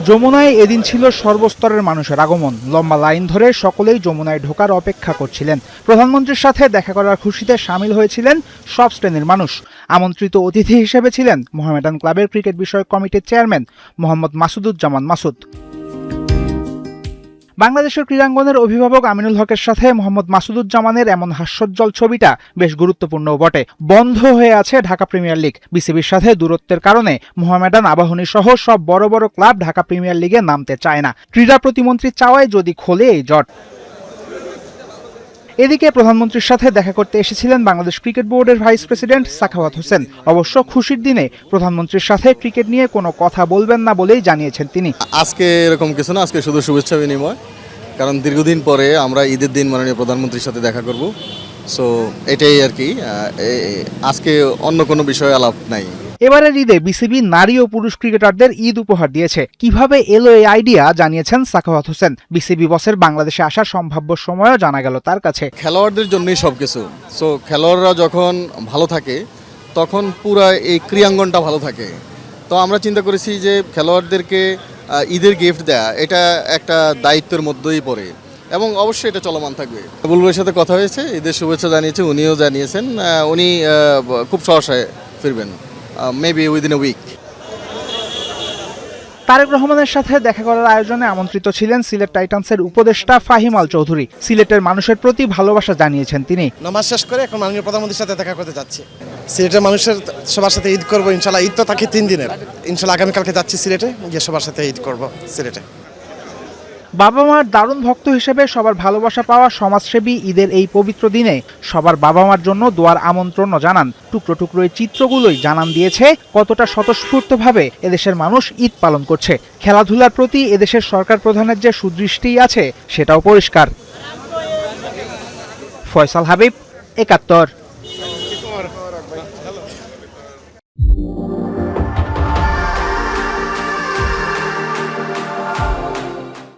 যমুনায় এদিন ছিল সর্বস্তরের মানুষের আগমন। লম্বা লাইন ধরে সকলেই যমুনায় ঢোকার অপেক্ষা করছিলেন। প্রধানমন্ত্রীর সাথে দেখা করার খুশিতে শামিল হয়েছিলেন সব শ্রেণীর মানুষ। আমন্ত্রিত অতিথি হিসেবে ছিলেন মোহামেডান ক্লাবের ক্রিকেট বিষয়ক কমিটির চেয়ারম্যান মোহাম্মদ মাসুদুজ্জামান মাসুদ। বাংলাদেশের ক্রীড়াঙ্গনের অভিভাবক আমিনুল হকের সাথে মোহাম্মদ মাসুদুজ্জামানের এমন হাস্যোজ্জ্বল ছবিটা বেশ গুরুত্বপূর্ণও বটে। বন্ধ হয়ে আছে ঢাকা প্রিমিয়ার লিগ। বিসিবির সাথে দূরত্বের কারণে মোহামেডান, আবাহনী সহ সব বড় বড় ক্লাব ঢাকা প্রিমিয়ার লিগে নামতে চায় না। ক্রীড়া প্রতিমন্ত্রী চাওয়ায় যদি খোলে এই জট। এদিকে প্রধানমন্ত্রীর সাথে দেখা করতে এসেছিলেন বাংলাদেশ ক্রিকেট বোর্ডের ভাইস প্রেসিডেন্ট সাখাওয়াত হোসেন। অবশ্য খুশির দিনে প্রধানমন্ত্রীর সাথে ক্রিকেট নিয়ে কোনো কথা বলবেন না বলেই জানিয়েছেন তিনি। আজকে এরকম কিছু না, আজকে শুধু শুভেচ্ছা বিনিময়, কারণ দীর্ঘদিন পরে আমরা ঈদের দিন মাননীয় প্রধানমন্ত্রীর সাথে দেখা করব। সো এটাই আর কি, আজকে অন্য কোনো বিষয়ে আলাপ নাই। এবারের ঈদে বিসিবি নারী ও পুরুষ ক্রিকেটারদের ঈদ উপহার দিয়েছে। কিভাবে এলো এই আইডিয়া জানিয়েছেন সাখাওয়াত হোসেন। বিসিবি বসের বাংলাদেশে আসার সম্ভাব্য সময়ও জানা গেল তার কাছে। খেলোয়াড়দের জন্যই সবকিছু। সো খেলোয়াড়রা যখন ভালো থাকে তখন পুরা এই ক্রীড়াঙ্গনটা ভালো থাকে। তো আমরা চিন্তা করেছি যে খেলোয়াড়দেরকে ঈদের গিফট দেয়া এটা একটা দায়িত্বের মধ্যেই পড়ে, এবং অবশ্যই এটা চলমান থাকবে। বুলবুলের সাথে কথা হয়েছে, ঈদের শুভেচ্ছা জানিয়েছে, উনিও জানিয়েছেন উনি খুব সহসায় ফিরবেন, maybe within a week. Tarek রহমানের সাথে দেখা করার আয়োজনে আমন্ত্রিত ছিলেন সিলেট টাইটান্সের উপদেষ্টা ফাহিম আল চৌধুরী। সিলেটের মানুষের প্রতি ভালোবাসা জানিয়েছেন তিনি। নামাজ শেষ করে এখন মাননীয় প্রধানমন্ত্রীর সাথে দেখা করতে যাচ্ছি। সিলেটের মানুষের সবার সাথে ঈদ করবো ইনশাল্লাহ। ঈদ তো থাকে 3 দিনের। ইনশাল্লাহ আগামীকালকে যাচ্ছি সিলেটে, গিয়ে সবার সাথে ঈদ করবো সিলেটে। বাবা মার দারুণ ভক্ত হিসেবে সবার ভালোবাসা পাওয়া সমাজসেবী ঈদের এই পবিত্র দিনে সবার বাবা মার জন্য দোয়ার আমন্ত্রণও জানান। টুকরো টুকরো এই চিত্রগুলোই জানান দিয়েছে কতটা স্বতঃস্ফূর্তভাবে এদেশের মানুষ ঈদ পালন করছে। খেলাধুলার প্রতি এদেশের সরকার প্রধানের যে সুদৃষ্টি আছে সেটাও পরিষ্কার। ফয়সাল হাবিব, ৭১।